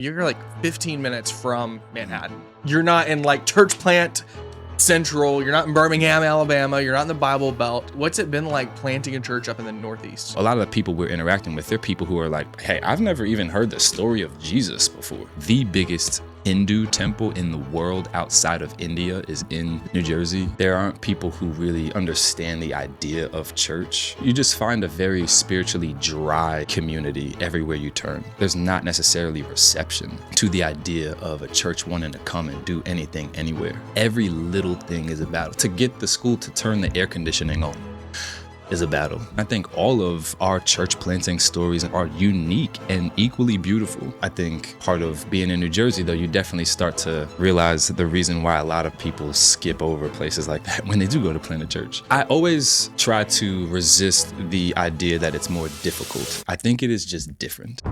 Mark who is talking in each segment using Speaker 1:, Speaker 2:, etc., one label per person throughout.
Speaker 1: You're like 15 minutes from Manhattan. You're not in like church plant central. You're not in Birmingham, Alabama. You're not in the Bible Belt. What's it been like planting a church up in the Northeast?
Speaker 2: A lot of the people we're interacting with, they're people who are like, hey, I've never even heard the story of Jesus before. The biggest Hindu temple in the world outside of India is in New Jersey. There aren't people who really understand the idea of church. You just find a very spiritually dry community everywhere you turn. There's not necessarily reception to the idea of a church wanting to come and do anything anywhere. Every little thing is a battle. To get the school to turn the air conditioning on is a battle. I think all of our church planting stories are unique and equally beautiful. I think part of being in New Jersey, though, you definitely start to realize the reason why a lot of people skip over places like that when they do go to plant a church. I always try to resist the idea that it's more difficult. I think it is just different.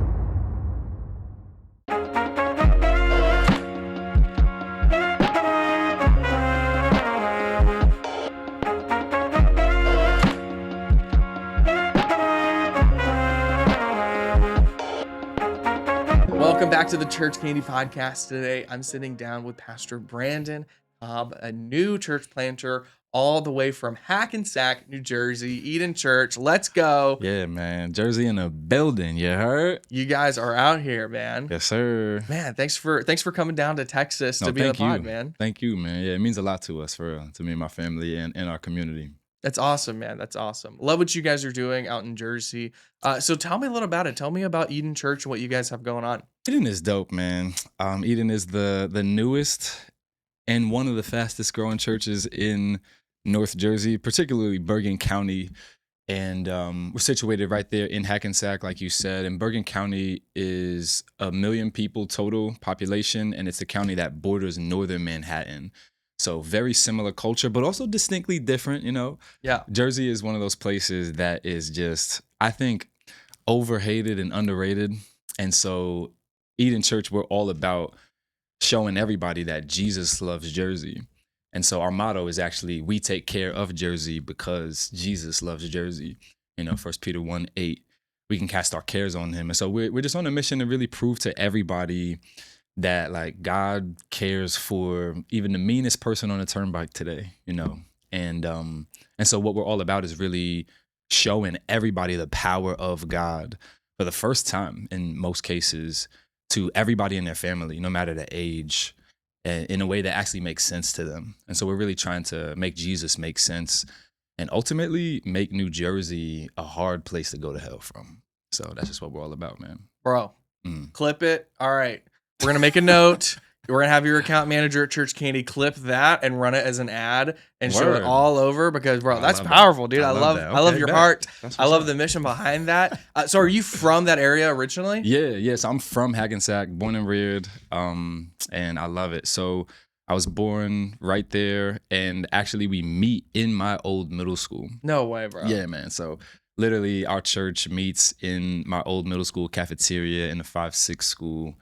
Speaker 1: Welcome back to the ChurchCandy podcast. Today, I'm sitting down with Pastor Brandon Cobb, a new church planter all the way from Hackensack, New Jersey, Eden Church. Let's go.
Speaker 2: Yeah, man. Jersey in the building, you heard?
Speaker 1: You guys are out here, man.
Speaker 2: Yes, sir.
Speaker 1: Man, thanks for coming down to Texas to be on the pod, man.
Speaker 2: Thank you, man. Yeah, it means a lot to us, to me and my family and our community.
Speaker 1: That's awesome, man. That's awesome. Love what you guys are doing out in Jersey. So tell me a little about it. Tell me about Eden Church and what you guys have going on.
Speaker 2: Eden is dope, man. Eden is the newest and one of the fastest growing churches in North Jersey, particularly Bergen County. And we're situated right there in Hackensack, like you said. And Bergen County is 1 million people total population, and it's the county that borders northern Manhattan. So very similar culture, but also distinctly different, you know?
Speaker 1: Yeah.
Speaker 2: Jersey is one of those places that is just, I think, overhated and underrated. And so Eden Church, we're all about showing everybody that Jesus loves Jersey. And so our motto is actually, we take care of Jersey because Jesus loves Jersey. You know, 1 Peter 1:8, we can cast our cares on him. And so we're just on a mission to really prove to everybody that like God cares for even the meanest person on a turnpike today, you know? And so what we're all about is really showing everybody the power of God for the first time in most cases to everybody in their family, no matter the age, in a way that actually makes sense to them. And so we're really trying to make Jesus make sense and ultimately make New Jersey a hard place to go to hell from. So that's just what we're all about, man.
Speaker 1: Bro, Clip it. All right. We're going to make a note. We're going to have your account manager at ChurchCandy clip that and run it as an ad and show it all over because, bro, that's powerful, dude. I love your heart. I love the mission behind that. So are you from that area originally?
Speaker 2: Yes. I'm from Hackensack, born and reared, and I love it. So I was born right there, and actually we meet in my old middle school.
Speaker 1: No way, bro.
Speaker 2: Yeah, man. So literally our church meets in my old middle school cafeteria in the 5-6 school.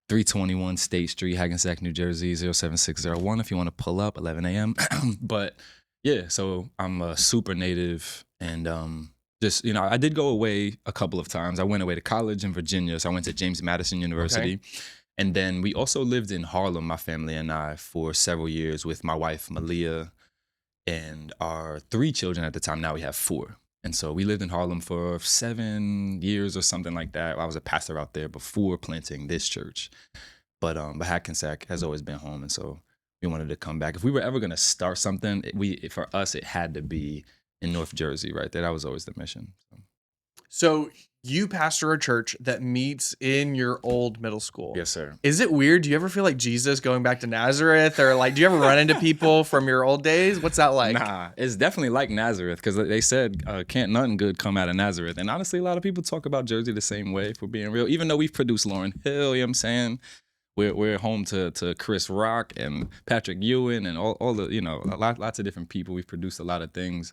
Speaker 2: 321 State Street, Hackensack, New Jersey, 07601 if you want to pull up, 11 a.m. But yeah, so I'm a super native and just, you know, I did go away a couple of times. I went away to college in Virginia. So I went to James Madison University. Okay. And then we also lived in Harlem, my family and I, for several years with my wife, Malia, and our 3 children at the time. Now we have 4. And so we lived in Harlem for 7 years or something like that. I was a pastor out there before planting this church. But Hackensack has always been home. And so we wanted to come back. If we were ever going to start something, for us, it had to be in North Jersey, right? That was always the mission.
Speaker 1: So you pastor a church that meets in your old middle school.
Speaker 2: Yes, sir.
Speaker 1: Is it weird? Do you ever feel like Jesus going back to Nazareth? Or like, do you ever run into people from your old days? What's that like?
Speaker 2: Nah, it's definitely like Nazareth because they said, can't nothing good come out of Nazareth. And honestly, a lot of people talk about Jersey the same way, if we're being real. Even though we've produced Lauryn Hill, you know what I'm saying? We're home to Chris Rock and Patrick Ewing and all the, you know, lots of different people. We've produced a lot of things.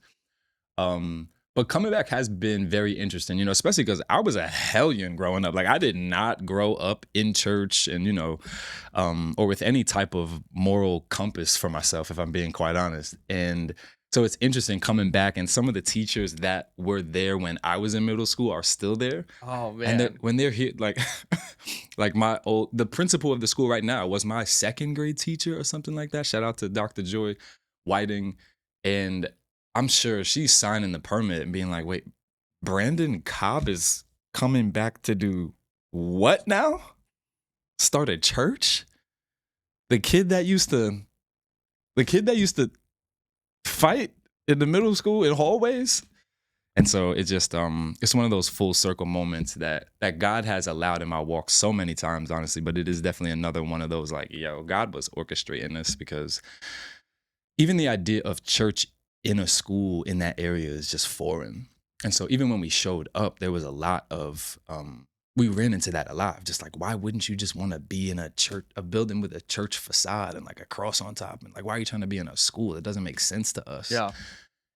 Speaker 2: But coming back has been very interesting, you know, especially because I was a hellion growing up. Like I did not grow up in church and, you know, or with any type of moral compass for myself, if I'm being quite honest. And So it's interesting coming back, and some of the teachers that were there when I was in middle school are still there.
Speaker 1: Oh
Speaker 2: And
Speaker 1: man.
Speaker 2: when they're here, like, like the principal of the school right now was my second grade teacher or something like that. Shout out to Dr. Joy Whiting. And I'm sure she's signing the permit and being like, wait, Brandon Cobb is coming back to do what now? Start a church? The kid that used to fight in the middle school in hallways. And so it just it's one of those full circle moments that God has allowed in my walk so many times, honestly. But it is definitely another one of those like, yo, God was orchestrating this, because even the idea of church in a school in that area is just foreign. And so even when we showed up, there was a lot of we ran into that a lot. Just like, why wouldn't you just want to be in a church, a building with a church facade and like a cross on top? And like, why are you trying to be in a school? It doesn't make sense to us.
Speaker 1: Yeah.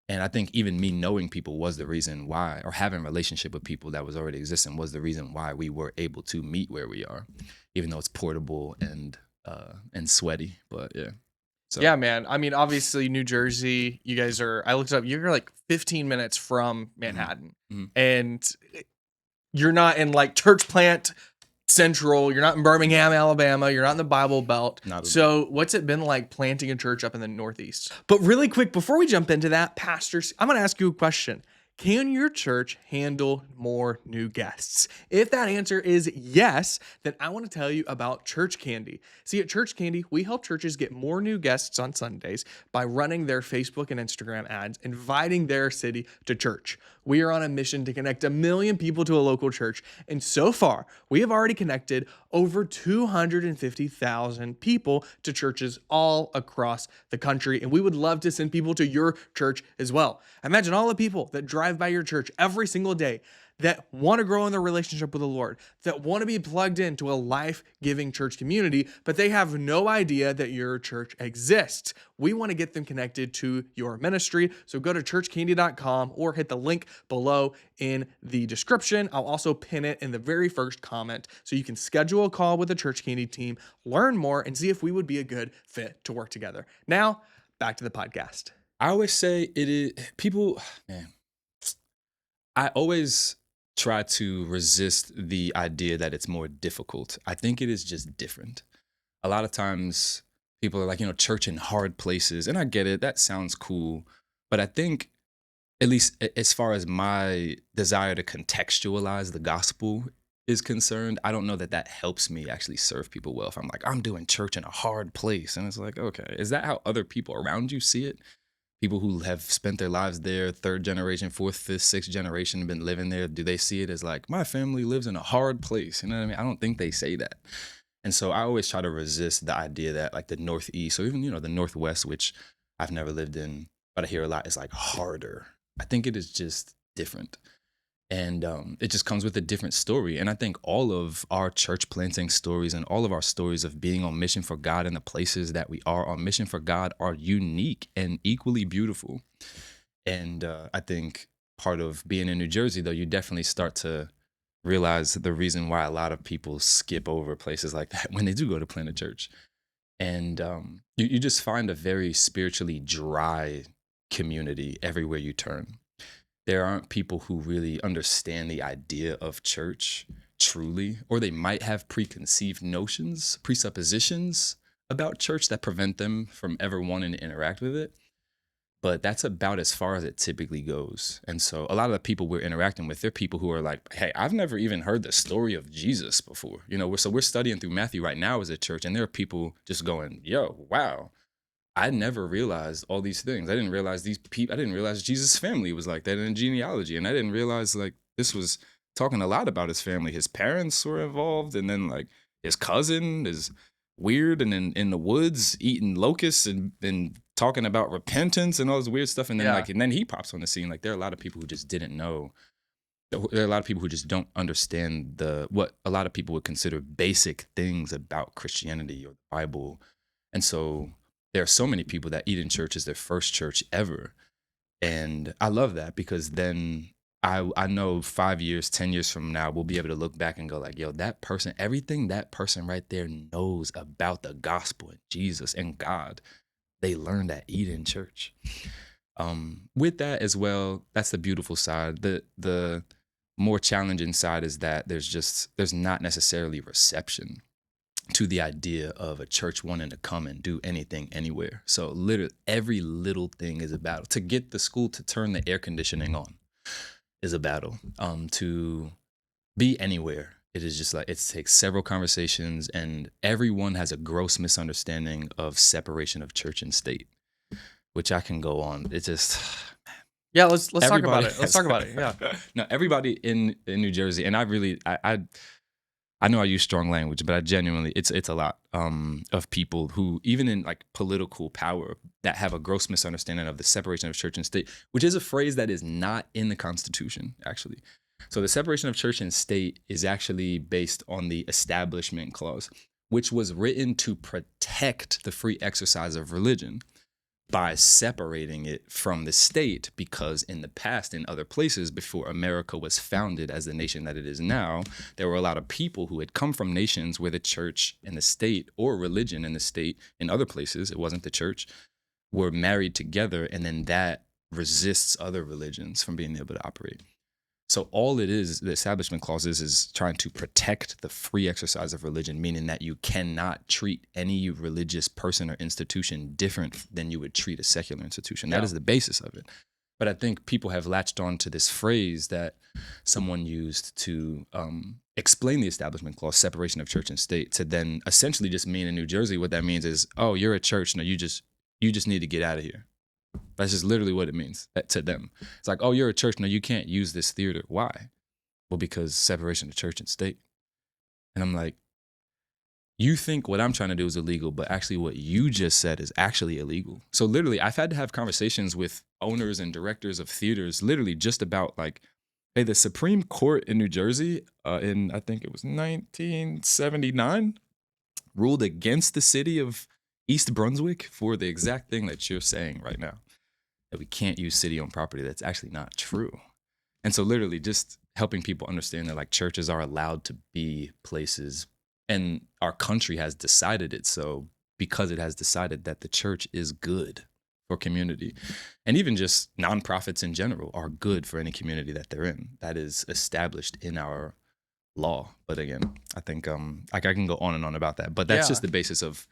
Speaker 2: And I think even me knowing people was the reason why, or having a relationship with people that was already existing was the reason why we were able to meet where we are, even though it's portable and sweaty. But yeah. So.
Speaker 1: Yeah, man. I mean, obviously, New Jersey, you guys are, I looked up, you're like 15 minutes from Manhattan.
Speaker 2: Mm-hmm.
Speaker 1: And you're not in like church plant central. You're not in Birmingham, Alabama. You're not in the Bible Belt. So what's it been like planting a church up in the Northeast? But really quick, before we jump into that, pastors, I'm going to ask you a question. Can your church handle more new guests? If that answer is yes, then I want to tell you about ChurchCandy. See, at ChurchCandy, we help churches get more new guests on Sundays by running their Facebook and Instagram ads, inviting their city to church. We are on a mission to connect 1 million people to a local church, and so far, we have already connected over 250,000 people to churches all across the country, and we would love to send people to your church as well. Imagine all the people that drive by your church every single day that want to grow in their relationship with the Lord, that want to be plugged into a life-giving church community, but they have no idea that your church exists. We want to get them connected to your ministry. So go to churchcandy.com or hit the link below in the description. I'll also pin it in the very first comment so you can schedule a call with the ChurchCandy team, learn more, and see if we would be a good fit to work together. Now, back to the podcast.
Speaker 2: I always say it is people, man. I always try to resist the idea that it's more difficult. I think it is just different. A lot of times people are like, church in hard places. And I get it. That sounds cool. But I think, at least as far as my desire to contextualize the gospel is concerned, I don't know that that helps me actually serve people well. If I'm like, I'm doing church in a hard place. And it's like, okay, is that how other people around you see it? People who have spent their lives there, third generation, fourth, fifth, sixth generation, been living there, do they see it as like, my family lives in a hard place? You know what I mean? I don't think they say that. And so I always try to resist the idea that like the Northeast or even, the Northwest, which I've never lived in, but I hear a lot, is like harder. I think it is just different. And it just comes with a different story. And I think all of our church planting stories and all of our stories of being on mission for God in the places that we are on mission for God are unique and equally beautiful. And I think part of being in New Jersey, though, you definitely start to realize the reason why a lot of people skip over places like that when they do go to plant a church. And you just find a very spiritually dry community everywhere you turn. There aren't people who really understand the idea of church truly, or they might have preconceived notions, presuppositions about church that prevent them from ever wanting to interact with it. But that's about as far as it typically goes. And so a lot of the people we're interacting with, they're people who are like, hey, I've never even heard the story of Jesus before. So we're studying through Matthew right now as a church, and there are people just going, yo, wow. I never realized all these things. I didn't realize these people. I didn't realize Jesus' family was like that in genealogy, and I didn't realize like this was talking a lot about his family. His parents were involved, and then like his cousin is weird, and in the woods eating locusts and talking about repentance and all this weird stuff. And then and then he pops on the scene. Like there are a lot of people who just didn't know. There are a lot of people who just don't understand what a lot of people would consider basic things about Christianity or the Bible, and so. There are so many people that Eden Church is their first church ever. And I love that because then I know 5 years, 10 years from now, we'll be able to look back and go like, yo, that person, everything that person right there knows about the gospel and Jesus and God, they learned at Eden Church. With that as well, that's the beautiful side. The more challenging side is that there's not necessarily reception to the idea of a church wanting to come and do anything anywhere. So literally every little thing is a battle. To get the school to turn the air conditioning on is a battle. To be anywhere, it is just like it takes several conversations, and everyone has a gross misunderstanding of separation of church and state, which I can go on. It's just
Speaker 1: yeah. Let's talk about it. Let's talk about it. Yeah.
Speaker 2: No, everybody in New Jersey, and I know I use strong language, but I genuinely, it's a lot of people who, even in like political power, that have a gross misunderstanding of the separation of church and state, which is a phrase that is not in the Constitution, actually. So the separation of church and state is actually based on the Establishment Clause, which was written to protect the free exercise of religion by separating it from the state, because in the past, in other places before America was founded as the nation that it is now, there were a lot of people who had come from nations where the church and the state, or religion and the state in other places, it wasn't the church, were married together, and then that resists other religions from being able to operate. So all it is, the Establishment Clause is trying to protect the free exercise of religion, meaning that you cannot treat any religious person or institution different than you would treat a secular institution. Yeah. That is the basis of it. But I think people have latched on to this phrase that someone used to explain the Establishment Clause, separation of church and state, to then essentially just mean in New Jersey, what that means is, oh, you're a church, no, you just need to get out of here. That's just literally what it means to them. It's like, oh, you're a church. No, you can't use this theater. Why? Well, because separation of church and state. And I'm like, you think what I'm trying to do is illegal, but actually what you just said is actually illegal. So literally, I've had to have conversations with owners and directors of theaters, literally just about like, hey, the Supreme Court in New Jersey in, I think it was 1979, ruled against the city of East Brunswick for the exact thing that you're saying right now, that we can't use city-owned property. That's actually not true. And so literally just helping people understand that like churches are allowed to be places, and our country has decided it so, because it has decided that the church is good for community. And even just nonprofits in general are good for any community that they're in. That is established in our law. But again, I think I can go on and on about that. But that's just the basis of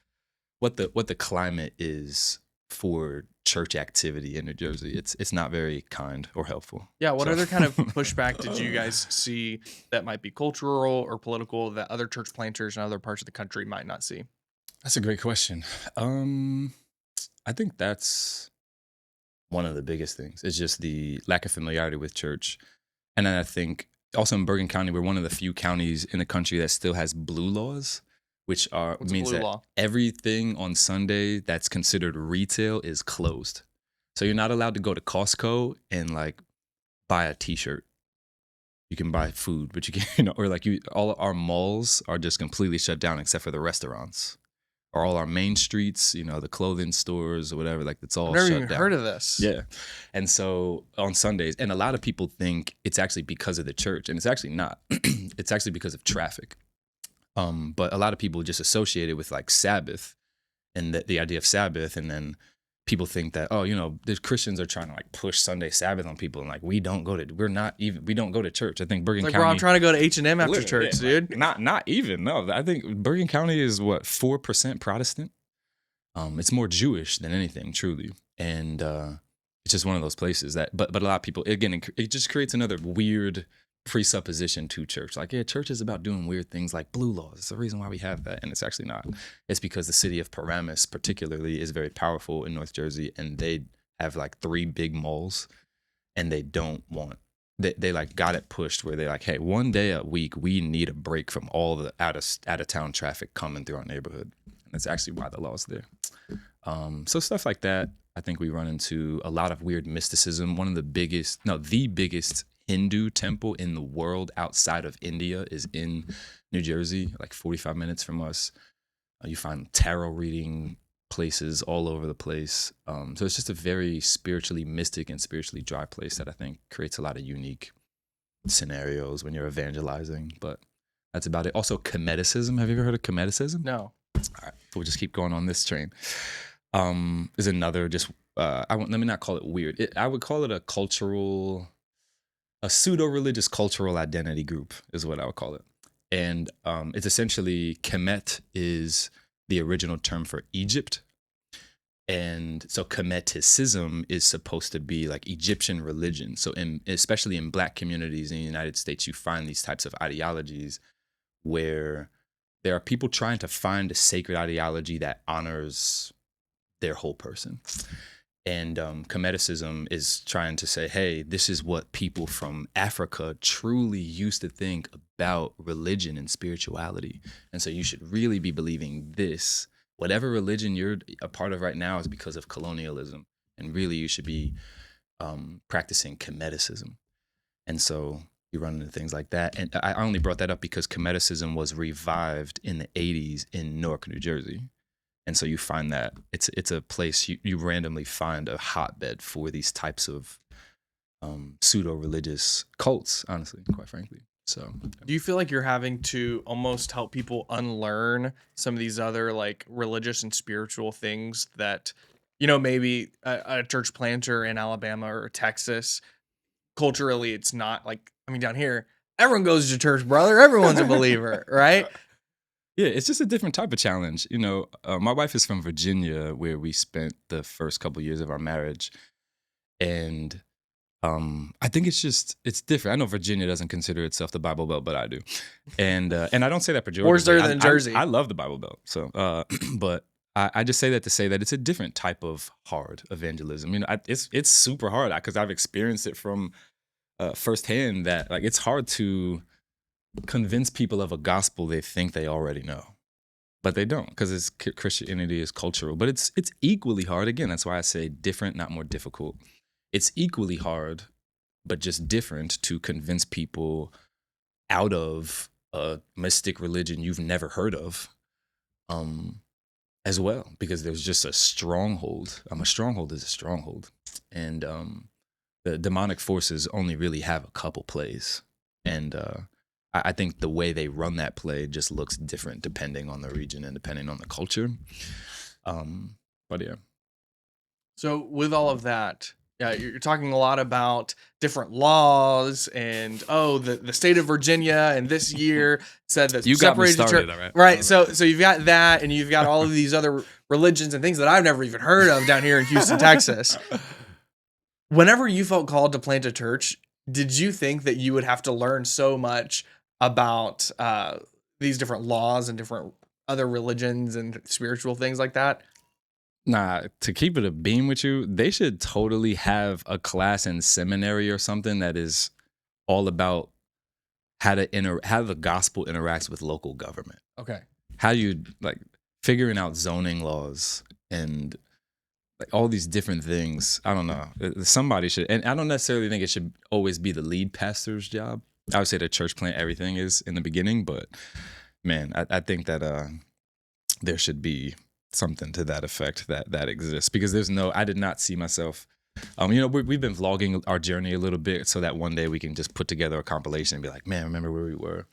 Speaker 2: what the climate is for church activity in New Jersey. It's not very kind or helpful.
Speaker 1: Yeah, what other kind of pushback did you guys see that might be cultural or political that other church planters in other parts of the country might not see?
Speaker 2: That's a great question. I think that's one of the biggest things. It's just the lack of familiarity with church. And then I think also in Bergen County, we're one of the few counties in the country that still has blue laws, which means that everything on Sunday that's considered retail is closed. So you're not allowed to go to Costco and like buy a t-shirt. You can buy food, but you can, or like all our malls are just completely shut down except for the restaurants. Or all our main streets, the clothing stores or whatever, like it's all shut down.
Speaker 1: I've never even heard of this.
Speaker 2: Yeah. And so on Sundays, and a lot of people think it's actually because of the church, and it's actually not. It's actually because of traffic. But a lot of people just associate it with like Sabbath and the idea of Sabbath. And then people think that, the Christians are trying to like push Sunday Sabbath on people. And like, we don't go to church. I think Bergen County.
Speaker 1: Bro, I'm trying to go to H&M after church, dude.
Speaker 2: Not even, no. I think Bergen County is 4% Protestant. It's more Jewish than anything, truly. And it's just one of those places that, but a lot of people, again, it just creates another weird presupposition to church. Like, yeah, church is about doing weird things like blue laws. It's the reason why we have that. And it's actually not. It's because the city of Paramus particularly is very powerful in North Jersey, and they have like 3 big malls, and they don't want, they like got it pushed where they're like, hey, one day a week, we need a break from all the out of town traffic coming through our neighborhood. And that's actually why the law's there. So stuff like that, I think we run into a lot of weird mysticism. The biggest Hindu temple in the world outside of India is in New Jersey, like 45 minutes from us. You find tarot reading places all over the place. So it's just a very spiritually mystic and spiritually dry place that I think creates a lot of unique scenarios when you're evangelizing. But that's about it. Also, Cometicism. Have you ever heard of Cometicism?
Speaker 1: No.
Speaker 2: All right, we'll just keep going on this train. Is another just let me not call it weird. I would call it a pseudo-religious cultural identity group is what I would call it. And it's essentially, Kemet is the original term for Egypt. And so Kemeticism is supposed to be like Egyptian religion. So especially in Black communities in the United States, you find these types of ideologies where there are people trying to find a sacred ideology that honors their whole person. And Kemeticism is trying to say, hey, this is what people from Africa truly used to think about religion and spirituality. And so you should really be believing this. Whatever religion you're a part of right now is because of colonialism. And really you should be practicing Kemeticism. And so you run into things like that. And I only brought that up because Kemeticism was revived in the 80s in Newark, New Jersey. And so you find that it's a place you randomly find a hotbed for these types of pseudo-religious cults, honestly, quite frankly. So
Speaker 1: do you feel like you're having to almost help people unlearn some of these other like religious and spiritual things that, maybe a church planter in Alabama or Texas, culturally, it's not like, down here, everyone goes to church, brother. Everyone's a believer, right?
Speaker 2: Yeah, it's just a different type of challenge. My wife is from Virginia, where we spent the first couple years of our marriage. And I think it's different. I know Virginia doesn't consider itself the Bible Belt, but I do. And I don't say that pejoratively.
Speaker 1: Worse than Jersey.
Speaker 2: I love the Bible Belt. So, but I just say that to say that it's a different type of hard evangelism. It's super hard because I've experienced it from firsthand that like it's hard to convince people of a gospel they think they already know, but they don't, because Christianity is cultural. But it's equally hard. Again, that's why I say different, not more difficult. It's equally hard, but just different, to convince people out of a mystic religion you've never heard of, as well, because there's just a stronghold. A stronghold is a stronghold, and the demonic forces only really have a couple plays, and I think the way they run that play just looks different depending on the region and depending on the culture. But yeah.
Speaker 1: So with all of that, yeah, you're talking a lot about different laws and the state of Virginia and this year said that
Speaker 2: you got me started, all right?
Speaker 1: Right. So you've got that, and you've got all of these other religions and things that I've never even heard of down here in Houston, Texas. Whenever you felt called to plant a church, did you think that you would have to learn so much about these different laws and different other religions and spiritual things like that?
Speaker 2: Nah, to keep it a beam with you, they should totally have a class in seminary or something that is all about how the gospel interacts with local government.
Speaker 1: Okay.
Speaker 2: How you like figuring out zoning laws and like all these different things. I don't know. Somebody should, and I don't necessarily think it should always be the lead pastor's job. I would say the church plant everything is in the beginning, but man, I think that there should be something to that effect that exists, because I did not see myself. We've been vlogging our journey a little bit so that one day we can just put together a compilation and be like, man, remember where we were?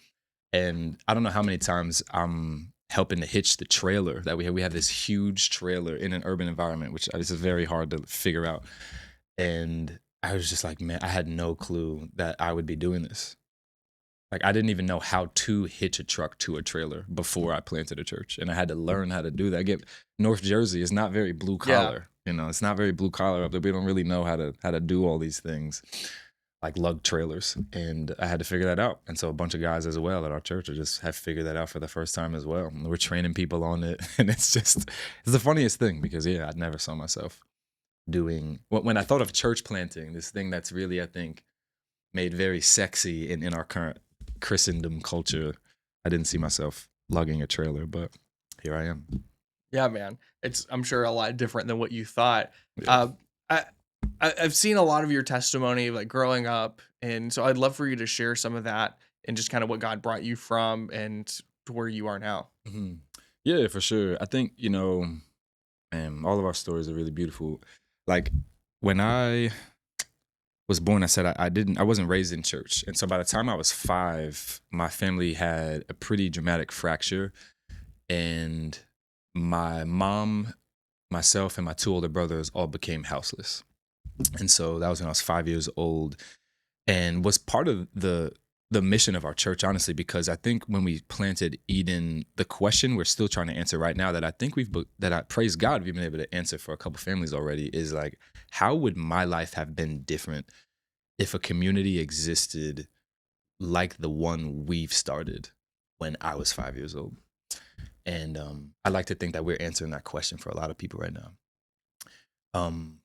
Speaker 2: And I don't know how many times I'm helping to hitch the trailer that we have. We have this huge trailer in an urban environment, which is very hard to figure out. And I was just like, man, I had no clue that I would be doing this. Like, I didn't even know how to hitch a truck to a trailer before I planted a church. And I had to learn how to do that. North Jersey is not very blue collar. Yeah. It's not very blue collar up there. We don't really know how to do all these things, like lug trailers. And I had to figure that out. And so a bunch of guys as well at our church just have figured that out for the first time as well. And we're training people on it. And it's the funniest thing, because I never saw myself doing, when I thought of church planting, this thing that's really, I think, made very sexy in our current Christendom culture, I didn't see myself lugging a trailer, but here I am.
Speaker 1: Yeah, man. It's, I'm sure, a lot different than what you thought. Yeah. I've seen a lot of your testimony, like growing up, and so I'd love for you to share some of that and just kind of what God brought you from and to where you are now.
Speaker 2: Mm-hmm. Yeah, for sure. I think, man, all of our stories are really beautiful. Like, when I was born, I said I wasn't raised in church. And so by the time I was 5, my family had a pretty dramatic fracture. And my mom myself and my 2 older brothers all became houseless. And so that was when I was 5 years old, and was part of the mission of our church, honestly, because I think when we planted Eden, the question we're still trying to answer right now, that I think that I praise God we've been able to answer for a couple families already, is like, how would my life have been different if a community existed like the one we've started when I was 5 years old? And I like to think that we're answering that question for a lot of people right now.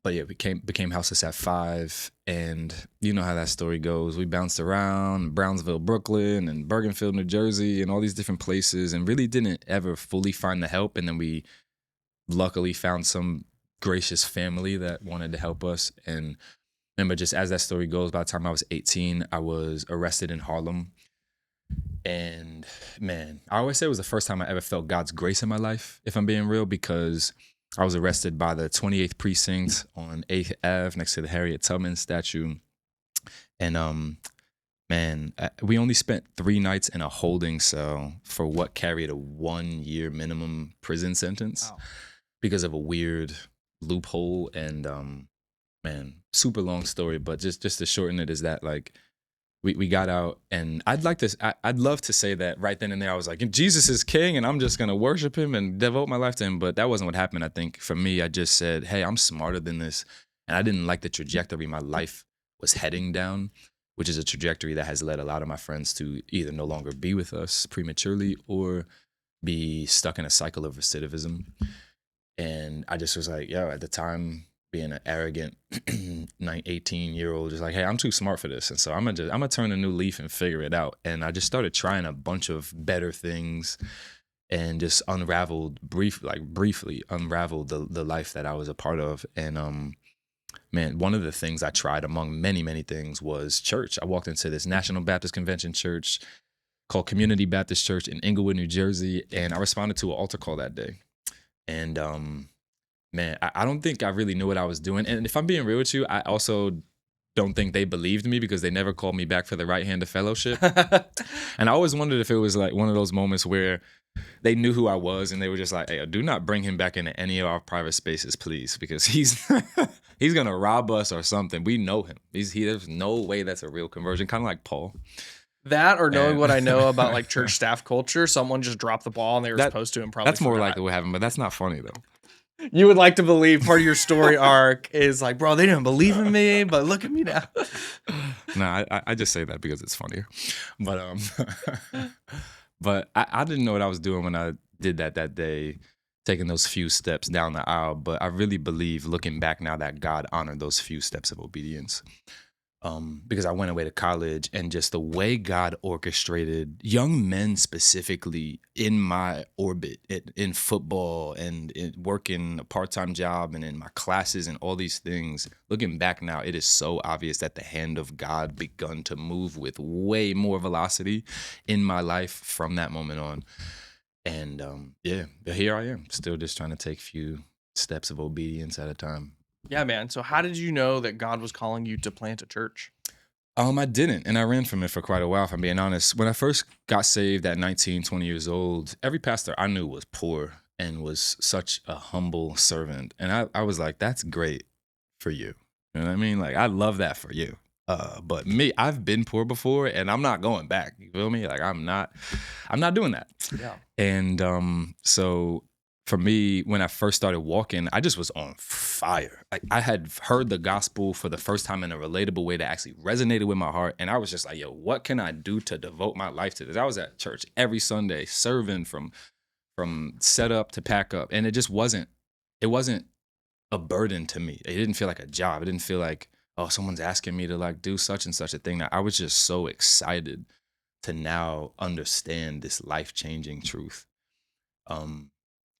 Speaker 2: But yeah, became houseless at 5, and you know how that story goes. We bounced around Brownsville, Brooklyn, and Bergenfield, New Jersey, and all these different places, and really didn't ever fully find the help. And then we luckily found some gracious family that wanted to help us. And remember, just as that story goes, by the time I was 18, I was arrested in Harlem. And man, I always say it was the first time I ever felt God's grace in my life, if I'm being real, because I was arrested by the 28th precinct on 8th Ave next to the Harriet Tubman statue. And man, we only spent 3 nights in a holding cell for what carried a 1-year minimum prison sentence. Wow. Because of a weird loophole. And man, super long story, but just to shorten it, is that like, we got out, and I'd love to say that right then and there I was like, Jesus is king and I'm just going to worship him and devote my life to him. But that wasn't what happened. I think for me, I just said, hey, I'm smarter than this. And I didn't like the trajectory my life was heading down, which is a trajectory that has led a lot of my friends to either no longer be with us prematurely or be stuck in a cycle of recidivism. And I just was like, yo, at the time, being an arrogant 18-year-old, just like, hey, I'm too smart for this. And so I'm gonna turn a new leaf and figure it out. And I just started trying a bunch of better things, and just briefly unraveled the life that I was a part of. And man, one of the things I tried among many, many things was church. I walked into this National Baptist Convention church called Community Baptist Church in Inglewood, New Jersey. And I responded to an altar call that day. And man, I don't think I really knew what I was doing. And if I'm being real with you, I also don't think they believed me, because they never called me back for the right hand of fellowship. And I always wondered if it was like one of those moments where they knew who I was and they were just like, hey, do not bring him back into any of our private spaces, please, because he's he's going to rob us or something. We know him. There's no way that's a real conversion, kind of like Paul.
Speaker 1: That, or knowing what I know about like church staff culture, someone just dropped the ball and they were supposed to, and probably
Speaker 2: that's more likely what happened, but that's not funny though.
Speaker 1: You would like to believe part of your story arc is like, bro, they didn't believe in me, but look at me now.
Speaker 2: No, I just say that because it's funnier. But but I didn't know what I was doing when I did that day, taking those few steps down the aisle. But I really believe, looking back now, that God honored those few steps of obedience. Because I went away to college, and just the way God orchestrated young men specifically in my orbit, in football and in working a part-time job and in my classes and all these things, looking back now, it is so obvious that the hand of God begun to move with way more velocity in my life from that moment on. And yeah, here I am, still just trying to take few steps of obedience at a time.
Speaker 1: Yeah, man. So how did you know that God was calling you to plant a church?
Speaker 2: I didn't, and I ran from it for quite a while, if I'm being honest. When I first got saved at 19, 20 years old, every pastor I knew was poor and was such a humble servant. And I was like, that's great for you. You know what I mean? Like, I love that for you. But me, I've been poor before, and I'm not going back. You feel me? Like, I'm not doing that.
Speaker 1: Yeah.
Speaker 2: And so for me, when I first started walking, I just was on fire. Like, I had heard the gospel for the first time in a relatable way that actually resonated with my heart. And I was just like, yo, what can I do to devote my life to this? I was at church every Sunday, serving from set up to pack up. And it wasn't a burden to me. It didn't feel like a job. It didn't feel like, oh, someone's asking me to like do such and such a thing. I was just so excited to now understand this life-changing truth.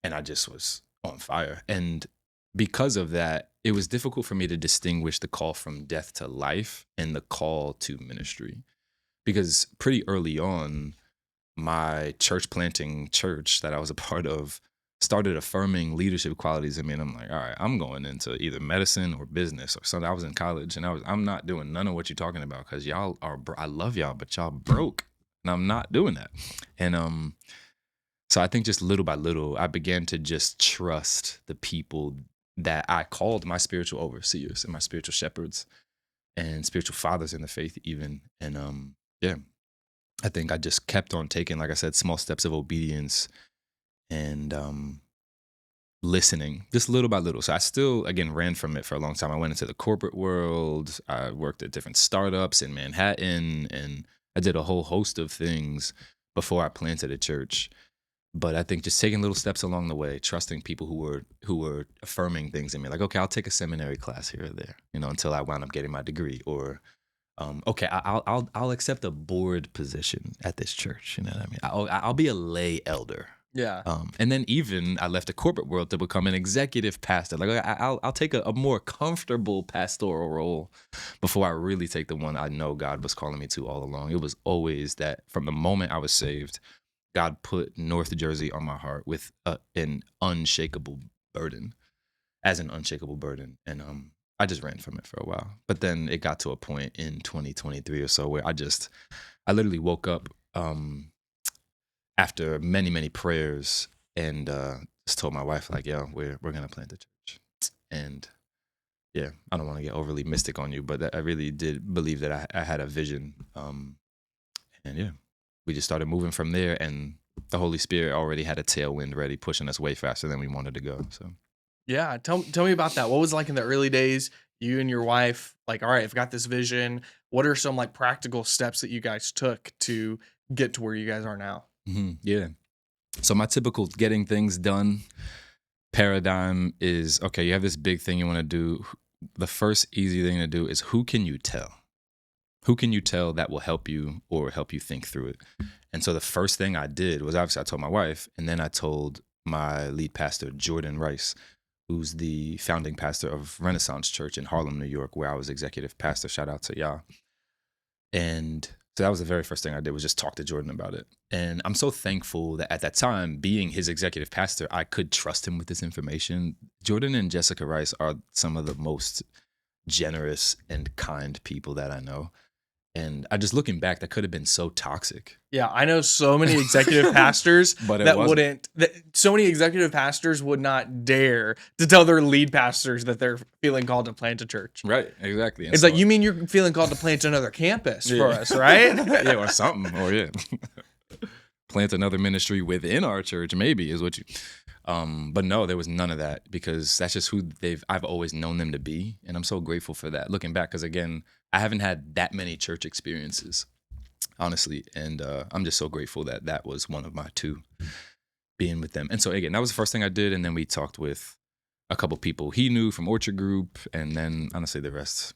Speaker 2: And I just was on fire. And because of that, it was difficult for me to distinguish the call from death to life and the call to ministry. Because pretty early on, my church planting church that I was a part of started affirming leadership qualities in me. And I'm like, all right, I'm going into either medicine or business or something. I was in college, and I'm not doing none of what you're talking about, because y'all are, I love y'all, but y'all broke. And I'm not doing that. And So I think just little by little, I began to just trust the people that I called my spiritual overseers and my spiritual shepherds and spiritual fathers in the faith even. And yeah, I think I just kept on taking, like I said, small steps of obedience and listening just little by little. So I still, again, ran from it for a long time. I went into the corporate world. I worked at different startups in Manhattan, and I did a whole host of things before I planted a church. But I think just taking little steps along the way, trusting people who were affirming things in me, like, okay, I'll take a seminary class here or there, until I wound up getting my degree, or okay, I'll accept a board position at this church. You know what I mean? I'll be a lay elder.
Speaker 1: Yeah.
Speaker 2: And then even I left the corporate world to become an executive pastor. Like I'll take a more comfortable pastoral role before I really take the one I know God was calling me to all along. It was always that from the moment I was saved, God put North Jersey on my heart with an unshakable burden, and I just ran from it for a while. But then it got to a point in 2023 or so where I literally woke up after many prayers and just told my wife, like, yo, we're gonna plant the church. And yeah, I don't want to get overly mystic on you, but I really did believe that I had a vision. And yeah, we just started moving from there, and the Holy Spirit already had a tailwind ready, pushing us way faster than we wanted to go. So
Speaker 1: yeah, tell me about that. What was it like in the early days? You and your wife, like, all right, I've got this vision. What are some like practical steps that you guys took to get to where you guys are now?
Speaker 2: yeah. So my typical getting things done paradigm is, okay, you have this big thing you want to do. The first easy thing to do is, who can you tell? Who can you tell that will help you or help you think through it? And so the first thing I did was, obviously I told my wife, and then I told my lead pastor, Jordan Rice, who's the founding pastor of Renaissance Church in Harlem, New York, where I was executive pastor. Shout out to y'all. And so that was the very first thing I did, was just talk to Jordan about it. And I'm so thankful that at that time, being his executive pastor, I could trust him with this information. Jordan and Jessica Rice are some of the most generous and kind people that I know. And I just, looking back, that could have been so toxic.
Speaker 1: Yeah, I know so many executive pastors
Speaker 2: But
Speaker 1: so many executive pastors would not dare to tell their lead pastors that they're feeling called to plant a church.
Speaker 2: Right, exactly. And
Speaker 1: it's like, you mean you're feeling called to plant another campus for us, right?
Speaker 2: Yeah, or something. Or yeah. Plant another ministry within our church, maybe, is what you... But no, there was none of that, because that's just who I've always known them to be. And I'm so grateful for that, looking back, because again, I haven't had that many church experiences, honestly. And I'm just so grateful that that was one of my two, being with them. And so again, that was the first thing I did. And then we talked with a couple people he knew from Orchard Group. And then honestly, the rest,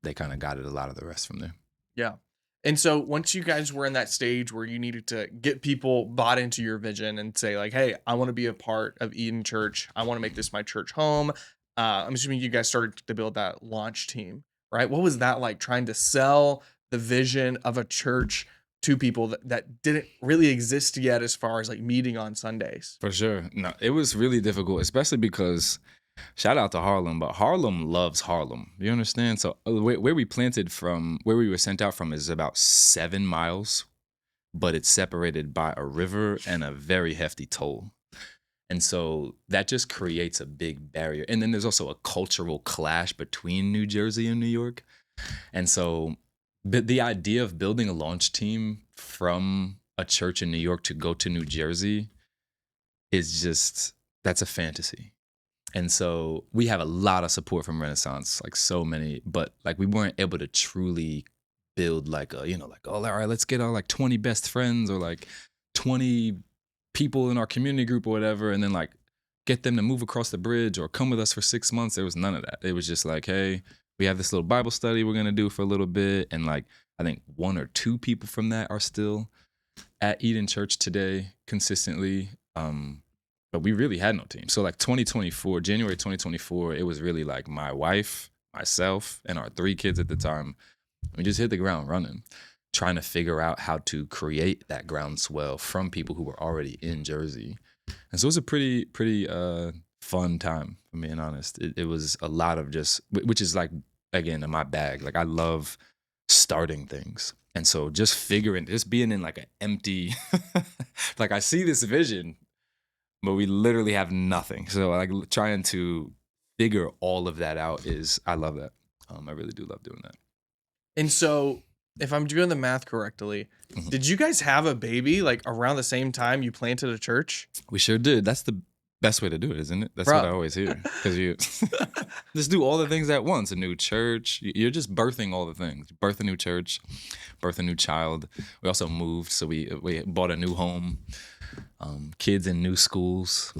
Speaker 2: they kind of got it, a lot of the rest from there.
Speaker 1: Yeah. And so once you guys were in that stage where you needed to get people bought into your vision and say, like, hey, I want to be a part of Eden Church, I want to make this my church home. I'm assuming you guys started to build that launch team, right? What was that like, trying to sell the vision of a church to people that didn't really exist yet, as far as like meeting on Sundays?
Speaker 2: For sure. No, it was really difficult, especially because, shout out to Harlem, but Harlem loves Harlem. You understand? So where we planted from, where we were sent out from, is about 7 miles, but it's separated by a river and a very hefty toll. And so that just creates a big barrier. And then there's also a cultural clash between New Jersey and New York. And so the idea of building a launch team from a church in New York to go to New Jersey is just, that's a fantasy. And so we have a lot of support from Renaissance, like so many, but like we weren't able to truly build like a, like, oh, all right, let's get our like 20 best friends or like 20 people in our community group or whatever, and then like get them to move across the bridge or come with us for 6 months. There was none of that. It was just like, hey, we have this little Bible study we're going to do for a little bit. And like, I think 1 or 2 people from that are still at Eden Church today consistently. But we really had no team. So like January 2024, it was really like my wife, myself, and our 3 kids at the time. We just hit the ground running, trying to figure out how to create that groundswell from people who were already in Jersey. And so it was a pretty fun time, if I'm being honest. It was a lot of just, which is like, again, in my bag. Like I love starting things And so just being in like an empty, like I see this vision, but we literally have nothing. So like trying to figure all of that out I love that. I really do love doing that.
Speaker 1: And so if I'm doing the math correctly, did you guys have a baby like around the same time you planted a church?
Speaker 2: We sure did. That's the best way to do it, isn't it? That's
Speaker 1: Bro.
Speaker 2: what I always hear. Because you just do all the things at once. A new church. You're just birthing all the things. Birth a new church, birth a new child. We also moved, so we bought a new home, kids in new schools.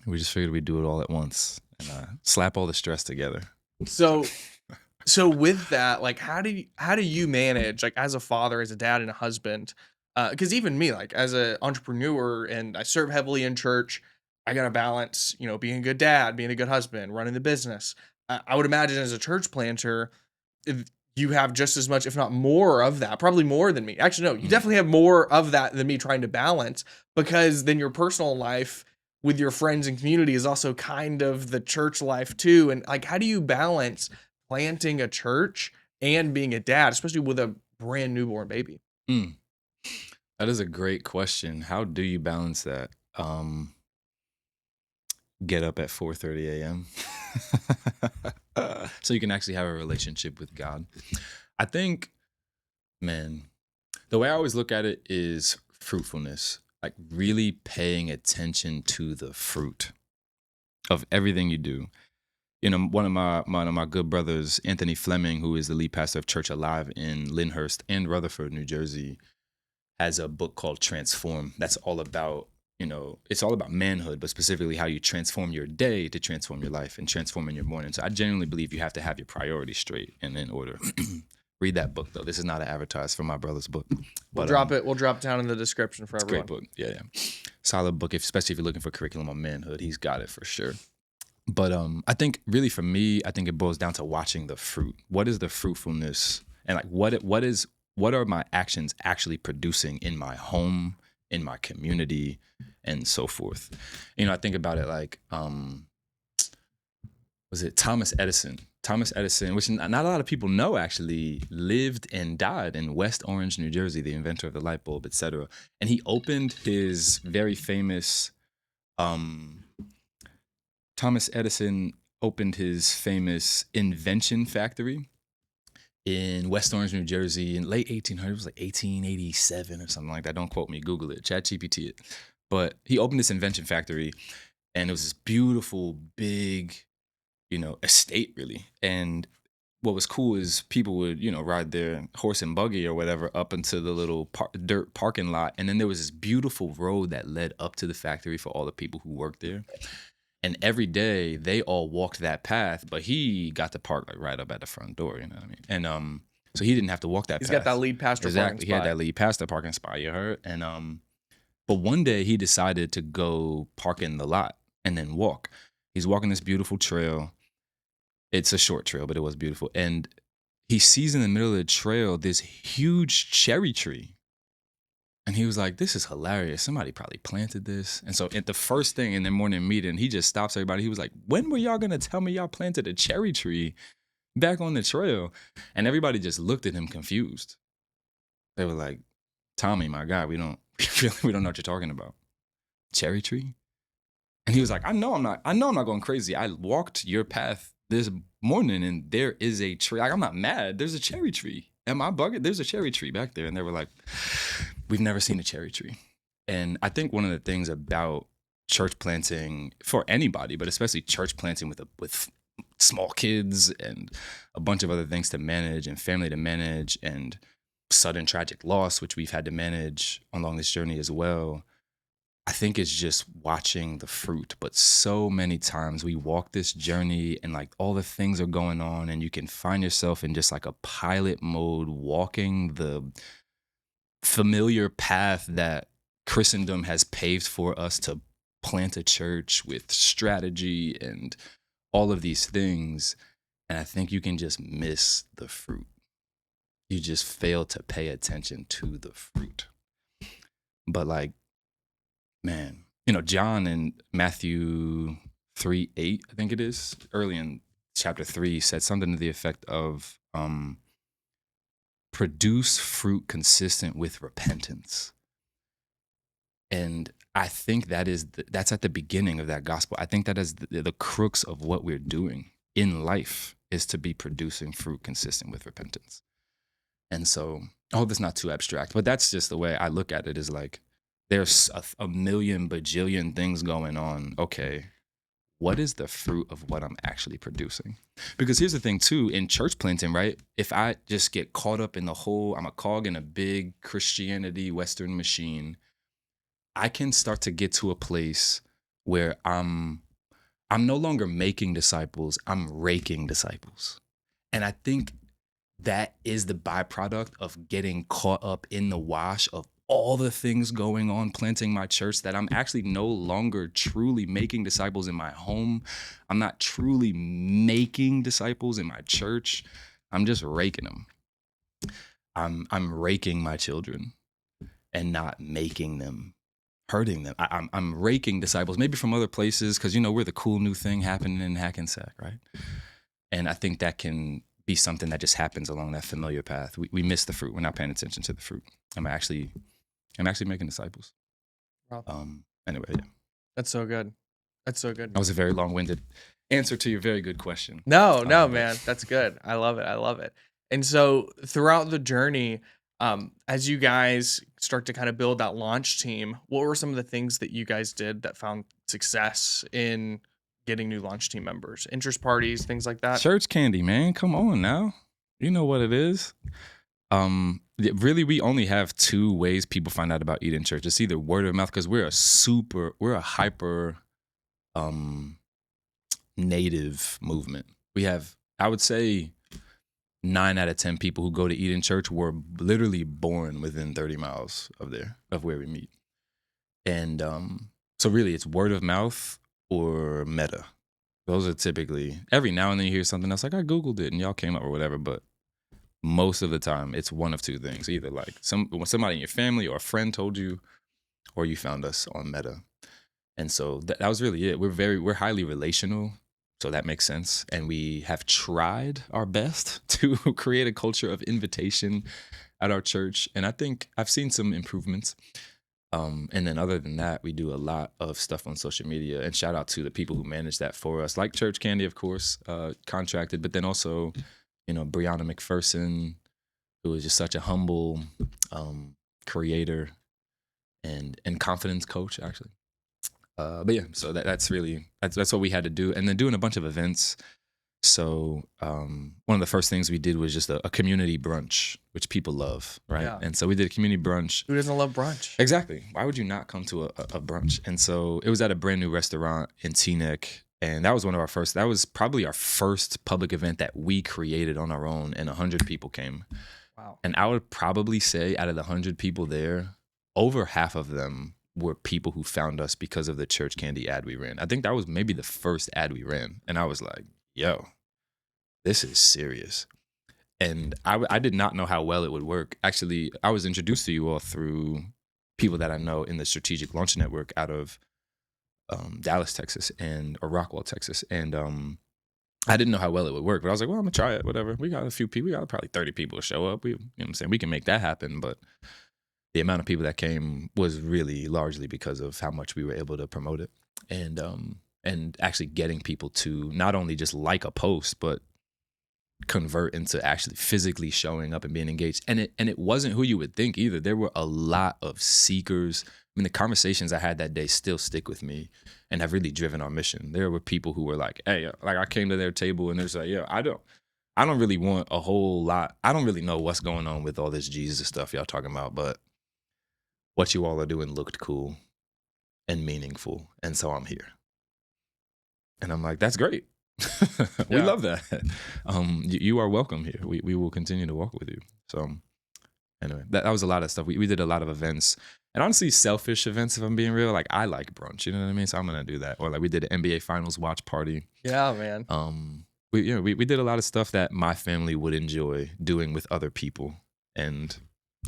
Speaker 2: We just figured we'd do it all at once and slap all the stress together.
Speaker 1: So with that, like, how do you manage, like, as a father, as a dad, and a husband? Because even me, like, as an entrepreneur, and I serve heavily in church, I gotta balance, being a good dad, being a good husband, running the business. I would imagine as a church planter, if you have just as much, if not more, of that. Probably more than me. Actually, no, you definitely have more of that than me trying to balance, because then your personal life with your friends and community is also kind of the church life too. And like, how do you balance planting a church and being a dad, especially with a brand newborn baby?
Speaker 2: That is a great question. How do you balance that? Get up at 4:30 a.m. So you can actually have a relationship with God. I think, man, the way I always look at it is fruitfulness, like really paying attention to the fruit of everything you do. One of my good brothers, Anthony Fleming, who is the lead pastor of Church Alive in Lyndhurst and Rutherford, New Jersey, has a book called Transform. That's all about, it's all about manhood, but specifically how you transform your day to transform your life and transform in your morning. So I genuinely believe you have to have your priorities straight and in order. Read that book though. This is not an advertise for my brother's book.
Speaker 1: We'll drop it. We'll drop it down in the description for everyone.
Speaker 2: Great book. Yeah. Solid book, especially if you're looking for curriculum on manhood. He's got it for sure. But I think really for me, I think it boils down to watching the fruit. What is the fruitfulness, and like what are my actions actually producing in my home, in my community, and so forth. I think about it like was it Thomas Edison? Thomas Edison, which not a lot of people know, actually lived and died in West Orange, New Jersey, the inventor of the light bulb, etc. And he opened his very famous Thomas Edison opened his famous invention factory in West Orange, New Jersey in late 1800s. It was like 1887 or something like that. Don't quote me. Google it. ChatGPT it. But he opened this invention factory, and it was this beautiful, big, estate really. And what was cool is people would, ride their horse and buggy or whatever up into the little dirt parking lot. And then there was this beautiful road that led up to the factory for all the people who worked there. And every day they all walked that path, but he got to park like right up at the front door, you know what I mean? And so he didn't have to walk that path.
Speaker 1: He's got that lead pastor parking spot.
Speaker 2: He had that lead pastor parking spot, you heard? And but one day he decided to go park in the lot and then walk. He's walking this beautiful trail. It's a short trail, but it was beautiful. And he sees in the middle of the trail this huge cherry tree. And he was like, this is hilarious. Somebody probably planted this. And so at the first thing in the morning meeting, he just stops everybody. He was like, when were y'all going to tell me y'all planted a cherry tree back on the trail? And everybody just looked at him confused. They were like, Tommy, my guy, we don't know what you're talking about. Cherry tree? And he was like, I know I'm not going crazy. I walked your path this morning and there is a tree. Like, I'm not mad. There's a cherry tree. Am I bugging? There's a cherry tree back there. And they were like, we've never seen a cherry tree. And I think one of the things about church planting for anybody, but especially church planting with small kids and a bunch of other things to manage and family to manage and sudden tragic loss, which we've had to manage along this journey as well. I think it's just watching the fruit. But so many times we walk this journey and like all the things are going on and you can find yourself in just like a pilot mode, walking the familiar path that Christendom has paved for us to plant a church with strategy and all of these things. And I think you can just miss the fruit. You just fail to pay attention to the fruit. But like, man, John in Matthew 3:8, I think it is, early in chapter 3, said something to the effect of, produce fruit consistent with repentance. And I think that's at the beginning of that gospel. I think that is the crux of what we're doing in life, is to be producing fruit consistent with repentance. And so I hope it's not too abstract, but that's just the way I look at it, is like, there's a million bajillion things going on. Okay, what is the fruit of what I'm actually producing? Because here's the thing too, in church planting, right? If I just get caught up in the whole, I'm a cog in a big Christianity Western machine, I can start to get to a place where I'm no longer making disciples, I'm raking disciples. And I think that is the byproduct of getting caught up in the wash of all the things going on planting my church, that I'm actually no longer truly making disciples in my home. I'm not truly making disciples in my church. I'm just raking them. I'm raking my children and not making them, hurting them. I'm raking disciples, maybe from other places, because we're the cool new thing happening in Hackensack, right? And I think that can be something that just happens along that familiar path. We miss the fruit. We're not paying attention to the fruit. I'm actually making disciples.
Speaker 1: Wow.
Speaker 2: Anyway, yeah.
Speaker 1: That's so good. That's so good.
Speaker 2: That was a very long-winded answer to your very good question.
Speaker 1: No, man, that's good. I love it. And so throughout the journey, as you guys start to kind of build that launch team, what were some of the things that you guys did that found success in getting new launch team members? Interest parties, things like that?
Speaker 2: ChurchCandy, man. Come on now. You know what it is. Really, we only have two ways people find out about Eden Church. It's either word of mouth, because we're a hyper native movement. We have, I would say, 9 out of 10 people who go to Eden Church were literally born within 30 miles of where we meet. And so really, it's word of mouth or Meta. Those are typically, every now and then you hear something else, like I Googled it and y'all came up or whatever, but most of the time it's one of two things. Either like somebody in your family or a friend told you, or you found us on Meta. And so that was really it. We're highly relational, so that makes sense. And we have tried our best to create a culture of invitation at our church. And I think I've seen some improvements. And then other than that, we do a lot of stuff on social media, and shout out to the people who manage that for us, like ChurchCandy, of course, contracted, but then also, Brianna McPherson, who is just such a humble creator and confidence coach, actually. But yeah, so that's what we had to do. And then doing a bunch of events. So one of the first things we did was just a community brunch, which people love, right? Yeah. And so we did a community brunch.
Speaker 1: Who doesn't love brunch?
Speaker 2: Exactly. Why would you not come to a brunch? And so it was at a brand new restaurant in Teaneck. And that was probably our first public event that we created on our own, and 100 people came. Wow. And I would probably say out of the 100 people there, over half of them were people who found us because of the ChurchCandy ad we ran. I think that was maybe the first ad we ran. And I was like, yo, this is serious. And I did not know how well it would work. Actually, I was introduced to you all through people that I know in the Strategic Launch Network out of Dallas, Texas, or Rockwell, Texas. And I didn't know how well it would work, but I was like, well, I'm gonna try it, whatever. We got a few people, we got probably 30 people to show up. You know what I'm saying? We can make that happen. But the amount of people that came was really largely because of how much we were able to promote it. And actually getting people to not only just like a post, but convert into actually physically showing up and being engaged. And it wasn't who you would think either. There were a lot of seekers. I mean, the conversations I had that day still stick with me and have really driven our mission. There were people who were like, hey, like I came to their table and they're like, yeah, I don't really want a whole lot. I don't really know what's going on with all this Jesus stuff y'all talking about, but what you all are doing looked cool and meaningful. And so I'm here. And I'm like, that's great. We love that. You are welcome here. We will continue to walk with you. So anyway, that was a lot of stuff. We did a lot of events, and honestly, selfish events, if I'm being real. Like, I like brunch, you know what I mean? So I'm going to do that. Or like we did an NBA Finals watch party.
Speaker 1: Yeah, man.
Speaker 2: We did a lot of stuff that my family would enjoy doing with other people. And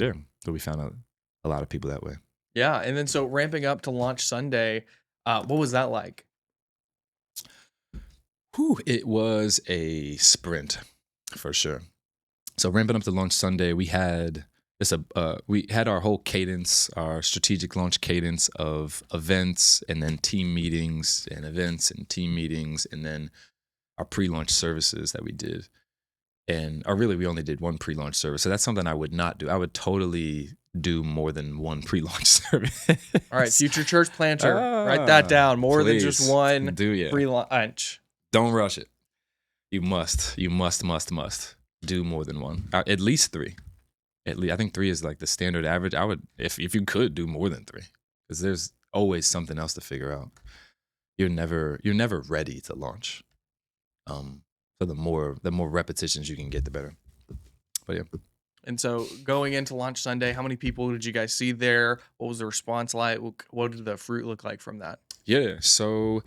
Speaker 2: yeah, so we found out a lot of people that way.
Speaker 1: Yeah, and then so ramping up to launch Sunday, what was that like?
Speaker 2: It was a sprint for sure. So ramping up to launch Sunday, we had our whole cadence, our strategic launch cadence of events and then team meetings and events and team meetings, and then our pre-launch services that we did. Or really, we only did one pre-launch service. So that's something I would not do. I would totally do more than one pre-launch service.
Speaker 1: All right, future church planter, write that down. More than just one pre-launch.
Speaker 2: Don't rush it. You must do more than one. At least 3. At least I think 3 is like the standard average. I would, if you could, do more than 3, because there's always something else to figure out. You're never ready to launch. So the more repetitions you can get, the better. But yeah.
Speaker 1: And so going into launch Sunday, how many people did you guys see there? What was the response like? What did the fruit look like from that?
Speaker 2: Yeah. So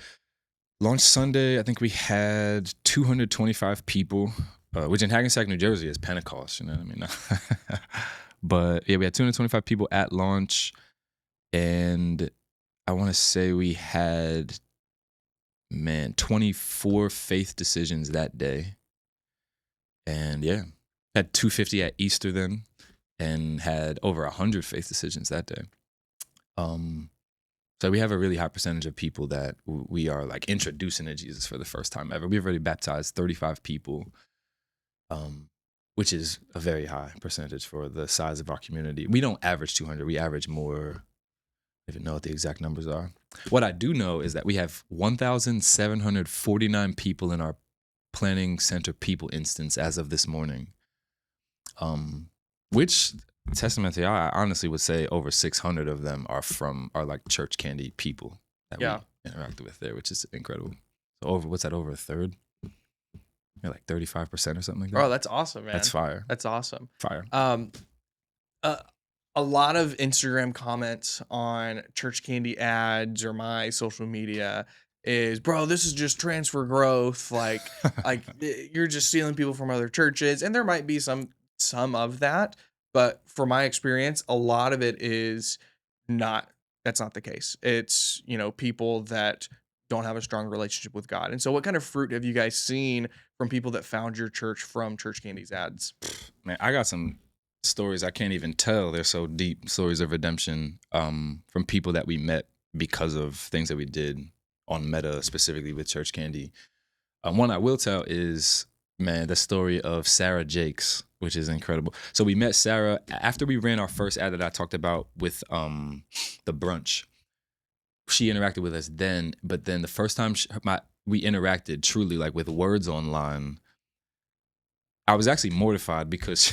Speaker 2: launch Sunday, I think we had 225 people, which in Hackensack, New Jersey is Pentecost. You know what I mean? But yeah, we had 225 people at launch, and I want to say we had 24 faith decisions that day. And yeah, had 250 at Easter then, and had over 100 faith decisions that day. So we have a really high percentage of people that we are like introducing to Jesus for the first time ever. We've already baptized 35 people, which is a very high percentage for the size of our community. We don't average 200. We average more. I don't even know what the exact numbers are. What I do know is that we have 1,749 people in our planning center people instance as of this morning, which testament to y'all, I honestly would say over 600 of them are like ChurchCandy people that we interacted with there, which is incredible. So what's that, over a third? Yeah, like 35% or something like that.
Speaker 1: Bro, that's awesome, man.
Speaker 2: That's fire.
Speaker 1: That's awesome.
Speaker 2: Fire.
Speaker 1: A lot of Instagram comments on ChurchCandy ads or my social media is, bro, this is just transfer growth. Like you're just stealing people from other churches. And there might be some of that, but for my experience, a lot of it is that's not the case. It's, people that don't have a strong relationship with God. And so what kind of fruit have you guys seen from people that found your church from ChurchCandy's ads?
Speaker 2: Man, I got some stories I can't even tell. They're so deep, stories of redemption from people that we met because of things that we did on Meta, specifically with ChurchCandy. One I will tell is, man, the story of Sarah Jakes, which is incredible. So we met Sarah after we ran our first ad that I talked about with the brunch. She interacted with us then, but then the first time we interacted truly, like with words online, I was actually mortified because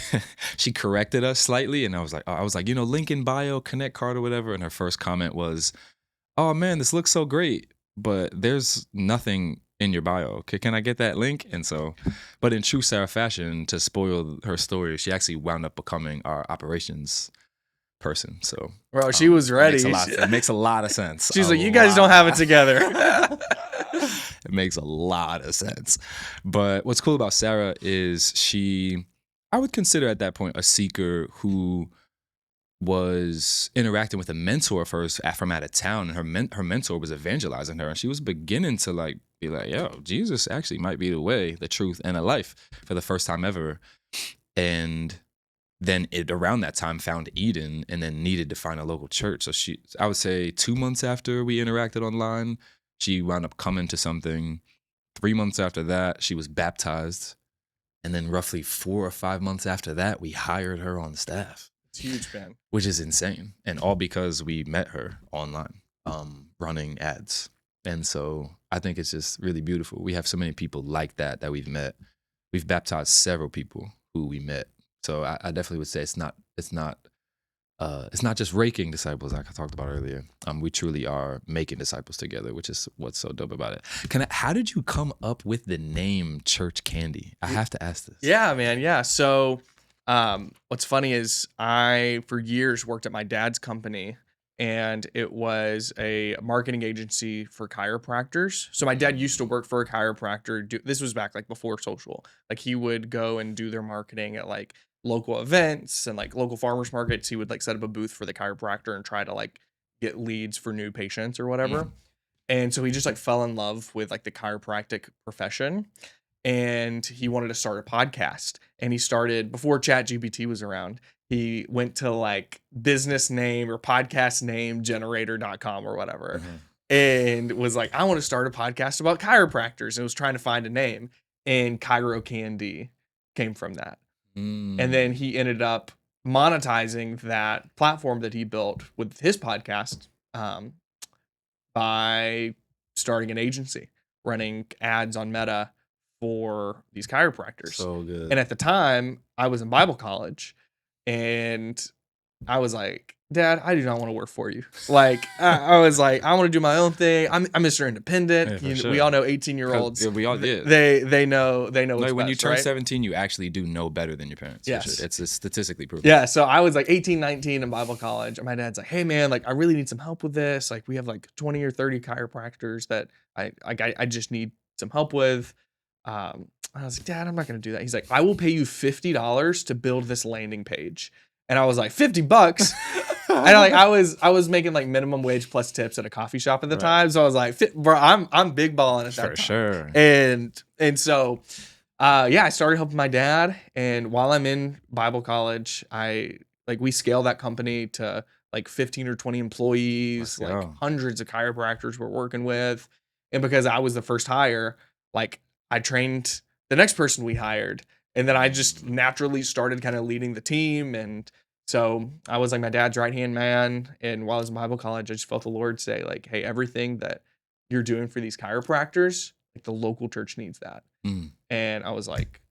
Speaker 2: she corrected us slightly, and I was like, link in bio, connect card or whatever. And her first comment was, "Oh man, this looks so great, but there's nothing in your bio. Okay, can I get that link?" And so, but in true Sarah fashion, to spoil her story, she actually wound up becoming our operations person. So,
Speaker 1: bro, she was ready.
Speaker 2: It makes a lot of sense.
Speaker 1: She's like, you guys don't have it together.
Speaker 2: It makes a lot of sense. But what's cool about Sarah is I would consider at that point a seeker who was interacting with a mentor of hers from out of town, and her mentor was evangelizing her, and she was beginning to be like, yo, Jesus actually might be the way, the truth, and the life for the first time ever. And then around that time found Eden, and then needed to find a local church. So I would say 2 months after we interacted online, she wound up coming to something. 3 months after that, she was baptized. And then roughly 4 or 5 months after that, we hired her on staff.
Speaker 1: It's huge, man.
Speaker 2: Which is insane. And all because we met her online, running ads. And so I think it's just really beautiful. We have so many people like that we've met. We've baptized several people who we met. So I definitely would say it's not just raking disciples like I talked about earlier. We truly are making disciples together, which is what's so dope about it. How did you come up with the name ChurchCandy? I have to ask this.
Speaker 1: Yeah, man. Yeah. So what's funny is I, for years, worked at my dad's company, and it was a marketing agency for chiropractors. So my dad used to work for a chiropractor. This was back before social. He would go and do their marketing at local events and local farmers markets. He would set up a booth for the chiropractor and try to get leads for new patients or whatever. And so he just fell in love with the chiropractic profession. and he wanted to start a podcast. And he started before ChatGPT was around. He went to like business name or podcast name generator.com or whatever. And was like, I want to start a podcast about chiropractors, and was trying to find a name. And ChurchCandy came from that. And then he ended up monetizing that platform that he built with his podcast by starting an agency, running ads on Meta for these chiropractors.
Speaker 2: So good.
Speaker 1: And at the time, I was in Bible college, and I was like, Dad, I do not want to work for you. Like, I was like, I want to do my own thing. I'm Mr. Independent.
Speaker 2: Sure.
Speaker 1: We all know 18-year-olds.
Speaker 2: We all did.
Speaker 1: They know what's
Speaker 2: like when
Speaker 1: best,
Speaker 2: you turn
Speaker 1: right?
Speaker 2: 17, you actually do know better than your parents.
Speaker 1: Yes.
Speaker 2: It's statistically proven.
Speaker 1: Yeah. So I was like 18, 19 in Bible college. And my dad's like, hey, man, like, I really need some help with this. Like, we have like 20 or 30 chiropractors that I just need some help with. I was like, Dad, I'm not going to do that. He's like, I will pay you $50 to build this landing page. And I was like, $50? And I was making like minimum wage plus tips at a coffee shop at the time. So I was like, bro, I'm big balling at that time.
Speaker 2: For sure.
Speaker 1: And so, I started helping my dad. And while I'm in Bible college, we scale that company to like 15 or 20 employees, like hundreds of chiropractors we're working with. And because I was the first hire, like I trained the next person we hired. And then I just naturally started kind of leading the team. And so I was like my dad's right-hand man. And while I was in Bible college, I just felt the Lord say like, hey, everything that you're doing for these chiropractors, like the local church needs that. And I was like,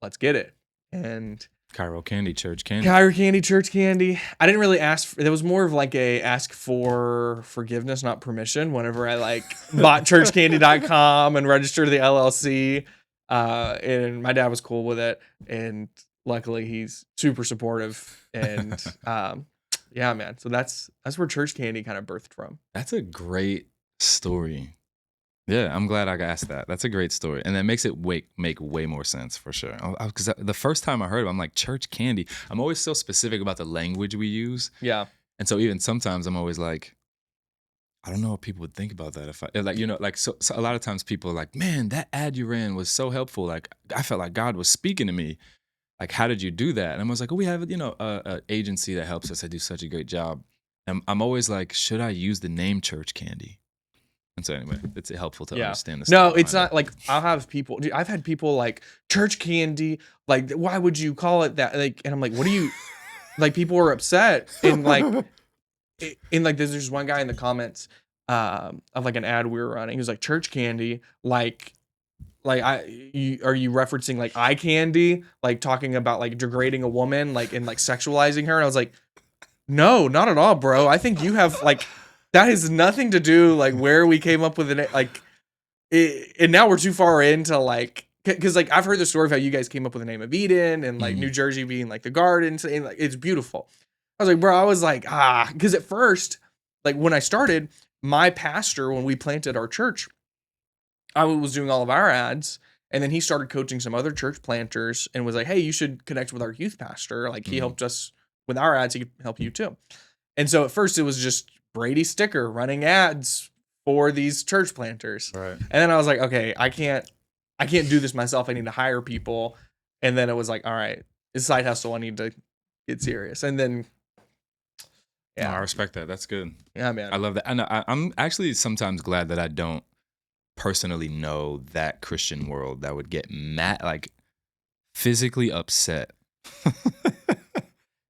Speaker 1: let's get it. And
Speaker 2: ChurchCandy,
Speaker 1: ChurchCandy. I didn't really ask. There was more of like a ask for forgiveness, not permission. Whenever I like bought ChurchCandy.com and registered the LLC, and my dad was cool with it, and luckily he's super supportive. And yeah, man. So that's where ChurchCandy kind of birthed from.
Speaker 2: That's a great story. Yeah, I'm glad I asked that. That's a great story. And that makes it make way more sense for sure. Because the first time I heard it, I'm like, ChurchCandy. I'm always so specific about the language we use.
Speaker 1: Yeah.
Speaker 2: And so even sometimes I'm always like, I don't know what people would think about that. If I, like, you know, like, so a lot of times people are like, man, that ad you ran was so helpful. Like, I felt like God was speaking to me. Like, how did you do that? And I was like, oh, we have, you know, an agency that helps us. I do such a great job. And I'm always like, should I use the name ChurchCandy? And so anyway, it's helpful to understand this.
Speaker 1: No, it's not like I'll have people. Dude, I've had people like ChurchCandy. Like, why would you call it that? Like, and I'm like, what do you? Like, people are upset, and like, there's just one guy in the comments of like an ad we were running. He was like, ChurchCandy, like are you referencing like eye candy, like talking about like degrading a woman, like and like sexualizing her? And I was like, no, not at all, bro. I think you have like. That has nothing to do like where we came up with it, like, and now we're too far into like, because like I've heard the story of how you guys came up with the name of Eden and like New Jersey being like the garden, and like it's beautiful. I was like, bro, I was like, because at first, like when I started, my pastor when we planted our church, I was doing all of our ads, and then he started coaching some other church planters and was like, hey, you should connect with our youth pastor. Like he helped us with our ads, he could help you too. And so at first it was just Brady sticker running ads for these church planters.
Speaker 2: Right.
Speaker 1: And then I was like, okay, I can't do this myself. I need to hire people. And then it was like, all right, it's a side hustle. I need to get serious. And then,
Speaker 2: yeah, no, I respect that. That's good.
Speaker 1: Yeah, man.
Speaker 2: I love that. And I'm actually sometimes glad that I don't personally know that Christian world that would get mad, like physically upset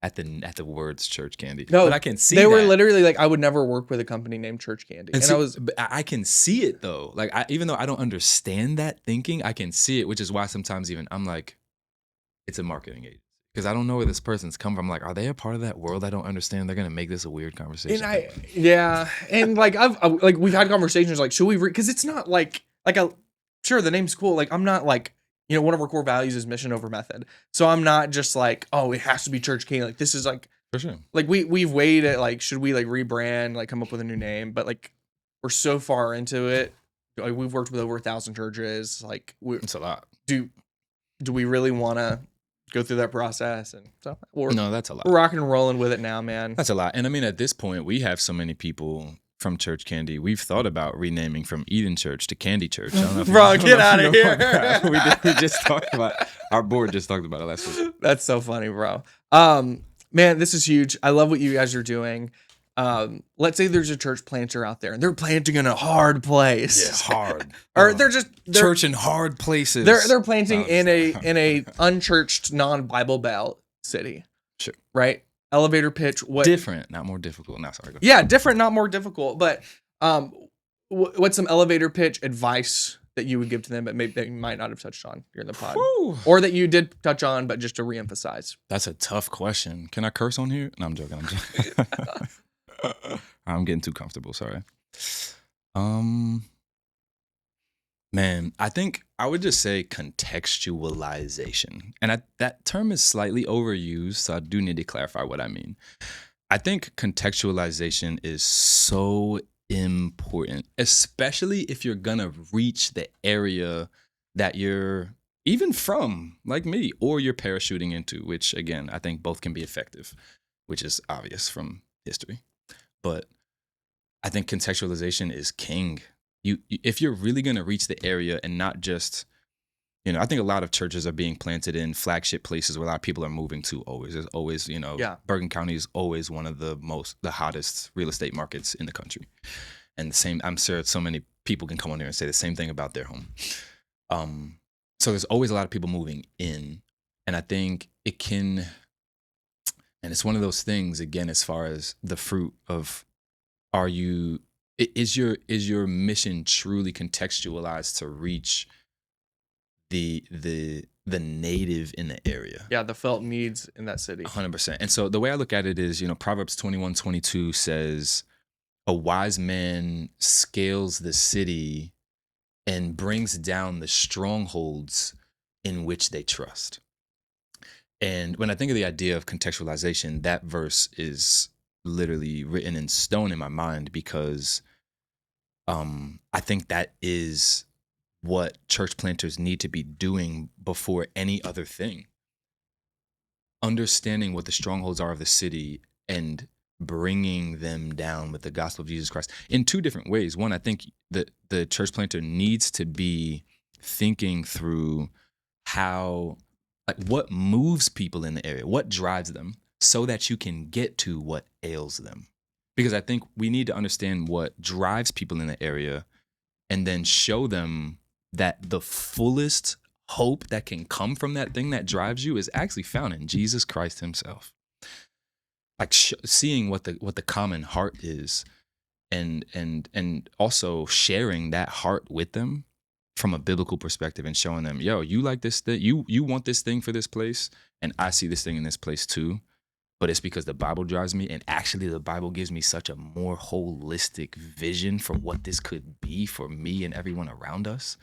Speaker 2: at the words ChurchCandy.
Speaker 1: No,
Speaker 2: but I can see
Speaker 1: they were literally like, I would never work with a company named ChurchCandy.
Speaker 2: And I can see it though. Like even though I don't understand that thinking, I can see it, which is why sometimes even I'm like, it's a marketing agency. Because I don't know where this person's come from. Like, are they a part of that world I don't understand? They're gonna make this a weird conversation.
Speaker 1: And like like we've had conversations like, should we? Because it's not like sure the name's cool. Like I'm not like, you know, one of our core values is mission over method. So I'm not just like, oh, it has to be ChurchCandy. Like this is like,
Speaker 2: for sure.
Speaker 1: Like we've weighed it. Like should we like rebrand? Like come up with a new name? But like we're so far into it. Like, we've worked with over 1,000 churches. Like
Speaker 2: it's a lot.
Speaker 1: Do we really want to go through that process? And so
Speaker 2: no, that's a lot.
Speaker 1: We're rocking and rolling with it now, man.
Speaker 2: That's a lot. And I mean, at this point, we have so many people from ChurchCandy, we've thought about renaming from Eden Church to Candy Church. I don't know if
Speaker 1: Bro, get out of here.
Speaker 2: We just talked about our board just talked about it last week.
Speaker 1: That's so funny, bro. Man, this is huge. I love what you guys are doing. Let's say there's a church planter out there and they're planting in a hard place.
Speaker 2: Yeah, hard.
Speaker 1: Or they're
Speaker 2: church in hard places.
Speaker 1: They're planting in a unchurched, non-Bible Belt city.
Speaker 2: Sure.
Speaker 1: Right? Elevator pitch. What
Speaker 2: different, not more difficult. No, sorry.
Speaker 1: Yeah, different, not more difficult. But what's some elevator pitch advice that you would give to them, but maybe they might not have touched on during the pod, or that you did touch on, but just to reemphasize?
Speaker 2: That's a tough question. Can I curse on here? No, I'm joking. I'm getting too comfortable. Sorry. Man, I think I would just say contextualization. And that term is slightly overused, so I do need to clarify what I mean. I think contextualization is so important, especially if you're going to reach the area that you're even from, like me, or you're parachuting into, which, again, I think both can be effective, which is obvious from history. But I think contextualization is king. If you're really going to reach the area and not just, I think a lot of churches are being planted in flagship places where a lot of people are moving to always. There's always, Bergen County is always one of the hottest real estate markets in the country. And the same, I'm sure so many people can come on here and say the same thing about their home. So there's always a lot of people moving in. And I think it can, and it's one of those things, again, as far as the fruit of, is your mission truly contextualized to reach the native in the area?
Speaker 1: Yeah, the felt needs in that city.
Speaker 2: 100%. And so the way I look at it is, Proverbs 21:22 says, a wise man scales the city and brings down the strongholds in which they trust. And when I think of the idea of contextualization, that verse is literally written in stone in my mind, because I think that is what church planters need to be doing before any other thing. Understanding what the strongholds are of the city and bringing them down with the gospel of Jesus Christ in two different ways. One, I think that the church planter needs to be thinking through what moves people in the area, what drives them, so that you can get to what ails them. Because I think we need to understand what drives people in the area and then show them that the fullest hope that can come from that thing that drives you is actually found in Jesus Christ himself. Like seeing what the common heart is, and also sharing that heart with them from a biblical perspective, and showing them, yo, you like this thing, you want this thing for this place, and I see this thing in this place too. But it's because the Bible drives me, and actually the Bible gives me such a more holistic vision for what this could be for me and everyone around us.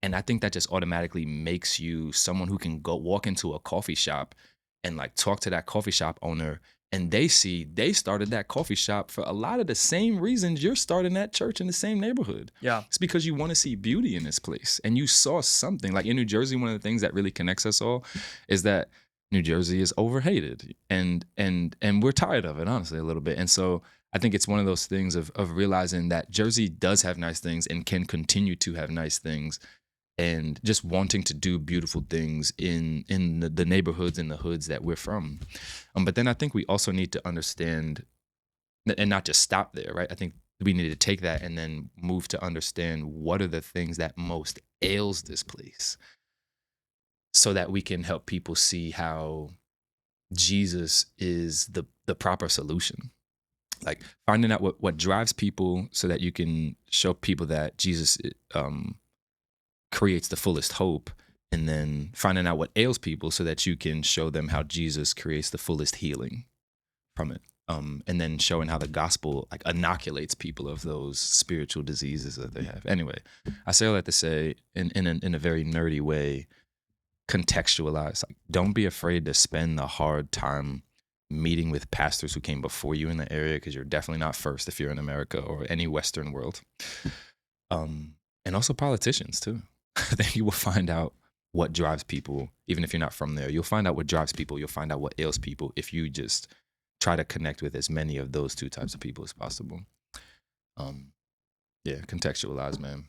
Speaker 2: And I think that just automatically makes you someone who can go walk into a coffee shop and talk to that coffee shop owner, and they started that coffee shop for a lot of the same reasons you're starting that church in the same neighborhood.
Speaker 1: Yeah.
Speaker 2: It's because you want to see beauty in this place, and you saw something. Like in New Jersey, one of the things that really connects us all is that New Jersey is overhated, and we're tired of it, honestly, a little bit. And so I think it's one of those things of realizing that Jersey does have nice things and can continue to have nice things, and just wanting to do beautiful things in the neighborhoods and the hoods that we're from. But then I think we also need to understand, and not just stop there, right? I think we need to take that and then move to understand what are the things that most ails this place, so that we can help people see how Jesus is the proper solution. Like finding out what drives people, so that you can show people that Jesus creates the fullest hope, and then finding out what ails people, so that you can show them how Jesus creates the fullest healing from it. And then showing how the gospel inoculates people of those spiritual diseases that they have. Anyway, I say all that to say, in a very nerdy way, contextualize. Don't be afraid to spend the hard time meeting with pastors who came before you in the area, because you're definitely not first if you're in America or any Western world. And also politicians too. I think you will find out what drives people, even if you're not from there. You'll find out what drives people. You'll find out what ails people if you just try to connect with as many of those two types of people as possible. Yeah, contextualize, man.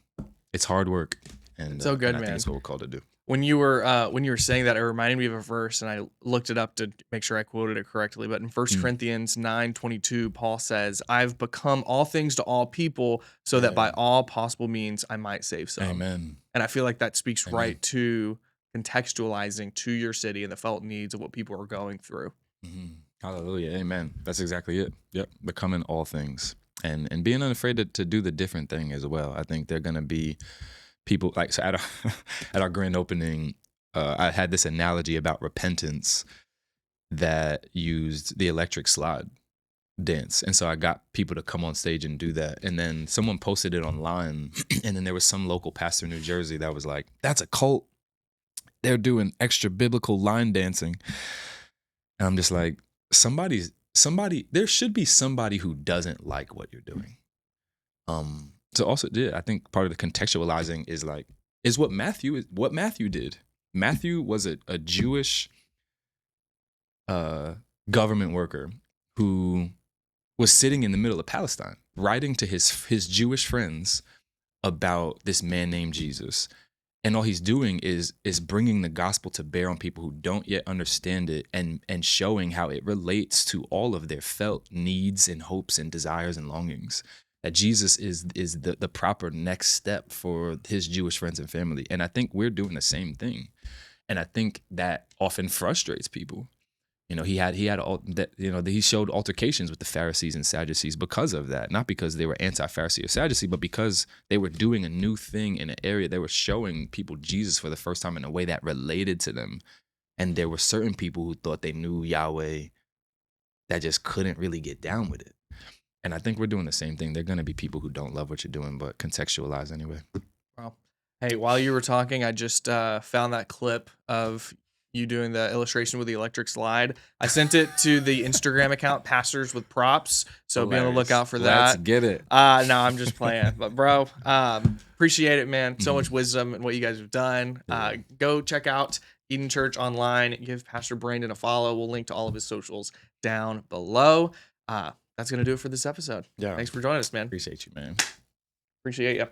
Speaker 2: It's hard work, and
Speaker 1: so good,
Speaker 2: and I
Speaker 1: man.
Speaker 2: think it's what we're called to do.
Speaker 1: When you were saying that, it reminded me of a verse, and I looked it up to make sure I quoted it correctly. But in 1 Corinthians 9:22, Paul says, "I've become all things to all people, so that by all possible means I might save some."
Speaker 2: Amen.
Speaker 1: And I feel like that speaks right to contextualizing to your city and the felt needs of what people are going through.
Speaker 2: Mm-hmm. Hallelujah. Amen. That's exactly it. Yep. Becoming all things, and being unafraid to do the different thing as well. I think they're gonna be people like, so at our, at our grand opening, I had this analogy about repentance that used the electric slide dance, and so I got people to come on stage and do that, and then someone posted it online, and then there was some local pastor in New Jersey that was like, "That's a cult. They're doing extra biblical line dancing," and I'm just like, somebody. There should be somebody who doesn't like what you're doing. So also, yeah, I think part of the contextualizing is what Matthew did. Matthew was a Jewish government worker who was sitting in the middle of Palestine, writing to his Jewish friends about this man named Jesus. And all he's doing is bringing the gospel to bear on people who don't yet understand it, and showing how it relates to all of their felt needs and hopes and desires and longings. That Jesus is the proper next step for his Jewish friends and family. And I think we're doing the same thing. And I think that often frustrates people. You know, he showed altercations with the Pharisees and Sadducees because of that, not because they were anti-Pharisee or Sadducee, but because they were doing a new thing in an area. They were showing people Jesus for the first time in a way that related to them. And there were certain people who thought they knew Yahweh that just couldn't really get down with it. And I think we're doing the same thing. There are going to be people who don't love what you're doing, but contextualize anyway.
Speaker 1: Wow. Hey, while you were talking, I just found that clip of you doing the illustration with the electric slide. I sent it to the Instagram account, Pastors with Props. So be on the lookout for that.
Speaker 2: Let's get it.
Speaker 1: No, I'm just playing. But bro, appreciate it, man. So much wisdom in what you guys have done. Go check out Eden Church online. Give Pastor Brandon a follow. We'll link to all of his socials down below. That's going to do it for this episode.
Speaker 2: Yeah.
Speaker 1: Thanks for joining us, man.
Speaker 2: Appreciate you, man.
Speaker 1: Appreciate you.